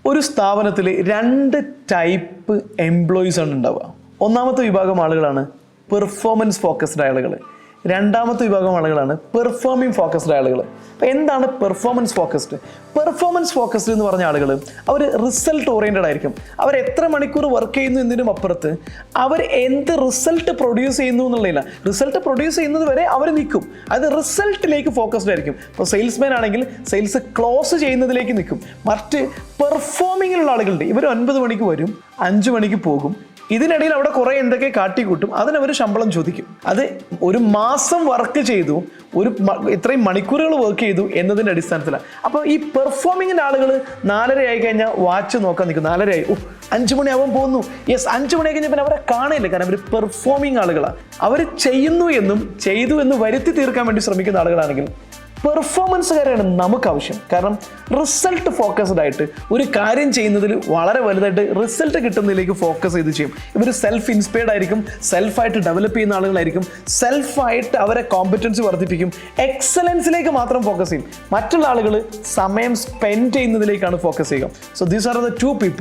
ഒരു സ്ഥാപനത്തിൽ 2 type employees ആണ് ഉണ്ടാവുക. ഒന്നാമത്തെ വിഭാഗം ആളുകളാണ് പെർഫോമൻസ് ഫോക്കസ്ഡ് ആളുകൾ. രണ്ടാമത്തെ വിഭാഗം ആളുകളാണ് പെർഫോമിംഗ് ഫോക്കസ്ഡ് ആളുകൾ. അപ്പോൾ എന്താണ് പെർഫോമൻസ് ഫോക്കസ്ഡ്? പെർഫോമൻസ് ഫോക്കസ്ഡ് എന്ന് പറഞ്ഞ ആളുകൾ അവർ റിസൾട്ട് ഓറിയൻറ്റഡ് ആയിരിക്കും. അവർ എത്ര മണിക്കൂർ വർക്ക് ചെയ്യുന്നു എന്നതിനും അപ്പുറത്ത് അവർ എന്ത് റിസൾട്ട് പ്രൊഡ്യൂസ് ചെയ്യുന്നു എന്നുള്ളതില്ല. റിസൾട്ട് പ്രൊഡ്യൂസ് ചെയ്യുന്നത് വരെ അവർ നിൽക്കും. അത് റിസൾട്ടിലേക്ക് ഫോക്കസ്ഡ് ആയിരിക്കും. ഇപ്പോൾ സെയിൽസ്മാൻ ആണെങ്കിൽ സെയിൽസ് ക്ലോസ് ചെയ്യുന്നതിലേക്ക് നിൽക്കും. മറ്റ് പെർഫോമിങ്ങിലുള്ള ആളുകളുണ്ട്. ഇവർ 9 മണിക്ക് വരും, 5 മണിക്ക് പോകും. ഇതിനിടയിൽ അവിടെ കുറേ എന്തൊക്കെ കാട്ടിക്കൂട്ടും. അതിനവർ ശമ്പളം ചോദിക്കും. അത് ഒരു മാസം വർക്ക് ചെയ്തു, ഇത്രയും മണിക്കൂറുകൾ വർക്ക് ചെയ്തു എന്നതിൻ്റെ അടിസ്ഥാനത്തിലാണ്. അപ്പോൾ ഈ പെർഫോമിങ്ങിൻ്റെ ആളുകൾ 4:30 ആയി കഴിഞ്ഞാൽ വാച്ച് നോക്കാൻ നിൽക്കും. 4:30 ആയി, 5 മണിയാവാൻ പോകുന്നു. യെസ്, 5 മണി കഴിഞ്ഞാൽ പിന്നെ അവരെ കാണില്ല. കാരണം അവർ പെർഫോമിങ് ആളുകളാണ്. അവർ ചെയ്യുന്നു എന്നും ചെയ്തു എന്ന് വരുത്തി തീർക്കാൻ വേണ്ടി ശ്രമിക്കുന്ന ആളുകളാണെങ്കിൽ പെർഫോമൻസുകാരാണ് നമുക്ക് ആവശ്യം. കാരണം റിസൾട്ട് ഫോക്കസ്ഡ് ആയിട്ട് ഒരു കാര്യം ചെയ്യുന്നതിൽ വളരെ വലുതായിട്ട് റിസൾട്ട് കിട്ടുന്നതിലേക്ക് ഫോക്കസ് ചെയ്ത് ചെയ്യും. ഇവർ സെൽഫ് ഇൻസ്പയർഡ് ആയിരിക്കും, സെൽഫായിട്ട് ഡെവലപ്പ് ചെയ്യുന്ന ആളുകളായിരിക്കും, സെൽഫായിട്ട് അവരെ കോമ്പറ്റൻസി വർദ്ധിപ്പിക്കും, എക്സലൻസിലേക്ക് മാത്രം ഫോക്കസ് ചെയ്യും. മറ്റുള്ള ആളുകൾ സമയം സ്പെൻഡ് ചെയ്യുന്നതിലേക്കാണ് ഫോക്കസ് ചെയ്യുക. So these are the 2 people